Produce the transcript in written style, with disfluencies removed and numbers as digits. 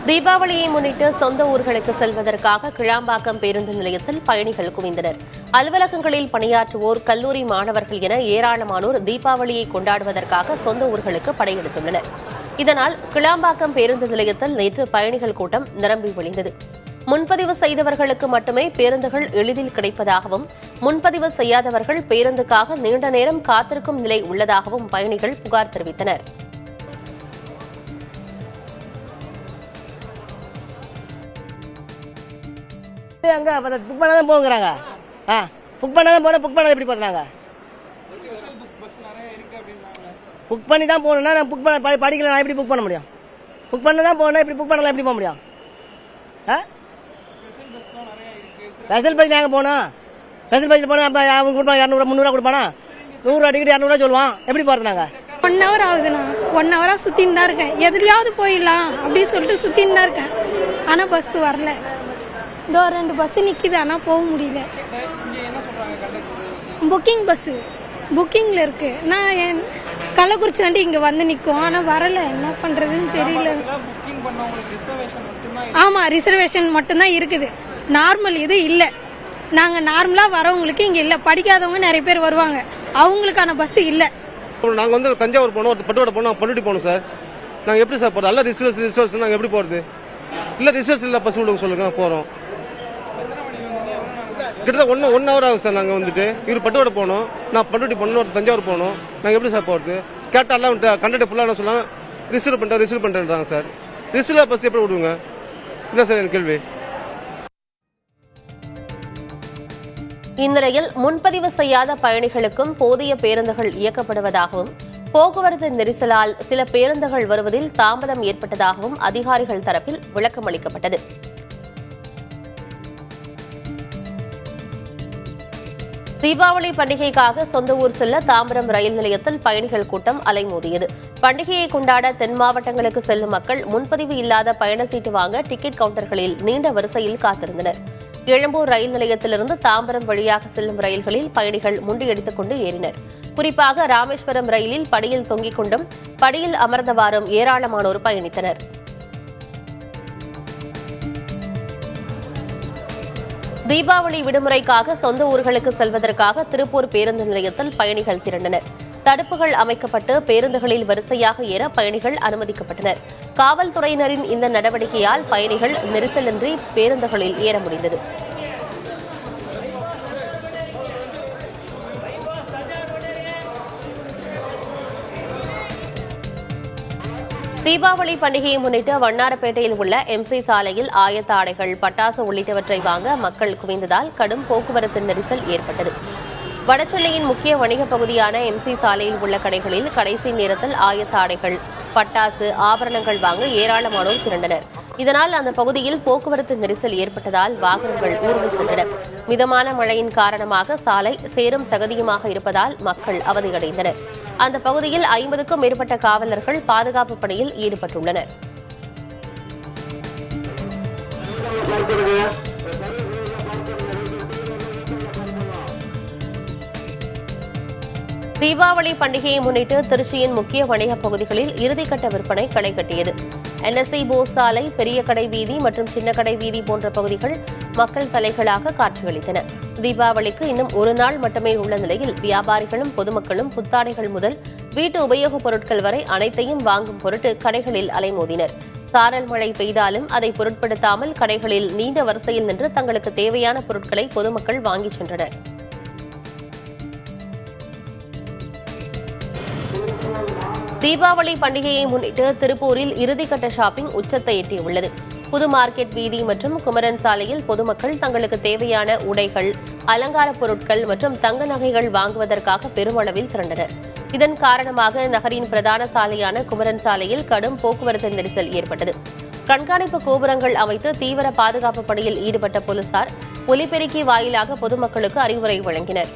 தீபாவளியை முன்னிட்டு சொந்த ஊர்களுக்கு செல்வதற்காக கிளாம்பாக்கம் பேருந்து நிலையத்தில் பயணிகள் குவிந்தனர். அலுவலகங்களில் பணியாற்றுவோர், கல்லூரி மாணவர்கள் என ஏராளமானோர் தீபாவளியை கொண்டாடுவதற்காக சொந்த ஊர்களுக்கு படையெடுத்துள்ளனர். இதனால் கிளாம்பாக்கம் பேருந்து நிலையத்தில் நேற்று பயணிகள் கூட்டம் நிரம்பி வழிந்தது. முன்பதிவு செய்தவர்களுக்கு மட்டுமே பேருந்துகள் எளிதில் கிடைப்பதாகவும், முன்பதிவு செய்யாதவர்கள் பேருந்துக்காக நீண்ட நேரம் காத்திருக்கும் நிலை உள்ளதாகவும் பயணிகள் புகார் தெரிவித்தனர். புக் பண்ண தான் போங்கிறாங்க. புக் பண்ண தான் புக் பண்ண எப்படி பண்ணுறாங்க? புக் பண்ணி தான் போகணும்னா நான் புக் பண்ண படிக்கல, நான் எப்படி புக் பண்ண முடியும்? புக் பண்ண தான் போகணும், இப்படி புக் பண்ணலாம் எப்படி போக முடியும்? ஸ்பெஷல் பஸ்ஸில் எங்கே போகணும்? ஸ்பெஷல் பஸ்ஸில் போனால் அப்போ அவங்க கொடுப்பாங்க 200 300 கொடுப்பானா? 100 டிக்கெட் 200 சொல்லுவான். எப்படி போகிறது? நாங்கள் 1 ஹவர் ஆகுதுண்ணா. 1 ஹவராக சுற்றின்னு தான் இருக்கேன். எதுலையாவது போயிடலாம் அப்படின்னு சொல்லிட்டு சுற்றின்னு தான் இருக்கேன். ஆனால் பஸ் வரல. இதோ 2 பஸ் நிற்கிது, ஆனால் போக முடியல. புக்கிங் பஸ்ஸு புக்கிங்கில் இருக்கு. நான் கள்ளக்குறிச்சி வண்டி இங்கே வந்து நிற்கும், ஆனால் வரலை. என்ன பண்ணுறதுன்னு தெரியல. ஆமாம், ரிசர்வேஷன் மட்டும்தான் இருக்குது. நார்மல் இது இல்லை. நாங்கள் நார்மலாக வரவங்களுக்கு இங்கே இல்லை. படிக்காதவங்க நிறைய பேர் வருவாங்க, அவங்களுக்கான பஸ் இல்லை. நாங்கள் வந்து தஞ்சாவூர் போனோம், பட்டுவாடை போனோம், பண்ருட்டி போகணும் சார். நாங்கள் எப்படி சார் போகிறது? எல்லாம் ரிசர்வேஷன் நாங்கள் எப்படி போகிறது? இல்லை ரிசர்வேஷன் இல்லை, பஸ் விடுங்க சொல்லுங்க, போகிறோம். கிட்டத்தட்ட 1 ஹவர் ஆகும் சார். நாங்கள் வந்துட்டு இவர் பட்டுவாடை போகணும், நான் பண்ருட்டி போகணும், தஞ்சாவூர் போகணும். நாங்கள் எப்படி சார் போகிறது? கேட்டாலாம் கண்டக்டர் ஃபுல்லாக என்ன சொல்லலாம், ரிசர்வ் பண்ணுறேன்றாங்க சார். ரிசர்வ் பஸ் எப்படி விடுங்க? இதான் சார் என் கேள்வி. இந்நிலையில் முன்பதிவு செய்யாத பயணிகளுக்கும் போதிய பேருந்துகள் இயக்கப்படுவதாகவும், போக்குவரத்து நெரிசலால் சில பேருந்துகள் வருவதில் தாமதம் ஏற்பட்டதாகவும் அதிகாரிகள் தரப்பில் விளக்கம் அளிக்கப்பட்டது. தீபாவளி பண்டிகைக்காக சொந்த ஊர் செல்ல தாம்பரம் ரயில் நிலையத்தில் பயணிகள் கூட்டம் அலைமோதியது. பண்டிகையை கொண்டாட தென் மாவட்டங்களுக்கு செல்லும் மக்கள் முன்பதிவு இல்லாத பயண சீட்டு வாங்க டிக்கெட் கவுண்டர்களில் நீண்ட வரிசையில் காத்திருந்தனர். எழும்பூர் ரயில் நிலையத்திலிருந்து தாம்பரம் வழியாக செல்லும் ரயில்களில் பயணிகள் முண்டியடித்துக் கொண்டு ஏறினர். குறிப்பாக ராமேஸ்வரம் ரயிலில் படியில் தொங்கிக் கொண்டும் படியில் அமர்ந்தவாறும் ஏராளமானோர் பயணித்தனர். தீபாவளி விடுமுறைக்காக சொந்த ஊர்களுக்கு செல்வதற்காக திருப்பூர் பேருந்து நிலையத்தில் பயணிகள் திரண்டனர். தடுப்புகள் அமைக்கப்பட்டு பேருந்துகளில் வரிசையாக ஏற பயணிகள் அனுமதிக்கப்பட்டனர். காவல்துறையினரின் இந்த நடவடிக்கையால் பயணிகள் நெரிசலின்றி பேருந்துகளில் ஏற முடிந்தது. தீபாவளி பண்டிகையை முன்னிட்டு வண்ணாரப்பேட்டையில் உள்ள MC சாலையில் ஆயத்த ஆடைகள், பட்டாசு உள்ளிட்டவற்றை வாங்க மக்கள் குவிந்ததால் கடும் போக்குவரத்து நெரிசல் ஏற்பட்டது. வடசென்னையின் முக்கிய வணிகப் பகுதியான MC சாலையில் உள்ள கடைகளில் கடைசி நேரத்தில் ஆயத்த ஆடைகள், பட்டாசு, ஆபரணங்கள் வாங்க ஏராளமானோர் திரண்டனர். இதனால் அந்த பகுதியில் போக்குவரத்து நெரிசல் ஏற்பட்டதால் வாகனங்கள் ஊர்ந்து சென்றன. மிதமான மழையின் காரணமாக சாலை சேரும் சகதியுமாக இருப்பதால் மக்கள் அவதியடைந்தனர். அந்த பகுதியில் 50க்கும் மேற்பட்ட காவலர்கள் பாதுகாப்பு பணியில் ஈடுபட்டுள்ளனர். தீபாவளி பண்டிகையை முன்னிட்டு திருச்சியின் முக்கிய வணிகப் பகுதிகளில் இறுதிக்கட்ட விற்பனை களை கட்டியது. NSE போஸ் சாலை, பெரிய கடை வீதி மற்றும் சின்ன கடை வீதி போன்ற பகுதிகள் மக்கள் தலைகளாக காட்சியளித்தன. தீபாவளிக்கு இன்னும் 1 நாள் மட்டுமே உள்ள நிலையில் வியாபாரிகளும் பொதுமக்களும் புத்தாடைகள் முதல் வீட்டு உபயோகப் பொருட்கள் வரை அனைத்தையும் வாங்கும் பொருட்டு கடைகளில் அலைமோதினர். சாரல் மழை பெய்தாலும் அதை பொருட்படுத்தாமல் கடைகளில் நீண்ட வரிசையில் நின்று தங்களுக்கு தேவையான பொருட்களை பொதுமக்கள் வாங்கிச் சென்றனர். தீபாவளி பண்டிகையை முன்னிட்டு திருப்பூரில் இறுதிக்கட்ட ஷாப்பிங் உச்சத்தை எட்டியுள்ளது. புது மார்க்கெட் வீதி மற்றும் குமரன் சாலையில் பொதுமக்கள் தங்களுக்கு தேவையான உடைகள், அலங்கார பொருட்கள் மற்றும் தங்க நகைகள் வாங்குவதற்காக பெருமளவில் திரண்டனர். இதன் காரணமாக நகரின் பிரதான சாலையான குமரன் சாலையில் கடும் போக்குவரத்து நெரிசல் ஏற்பட்டது. கண்காணிப்பு கோபுரங்கள் அமைத்து தீவிர பாதுகாப்பு பணியில் ஈடுபட்ட போலீசார் ஒலிபெருக்கி வாயிலாக பொதுமக்களுக்கு அறிவுரை வழங்கினர்.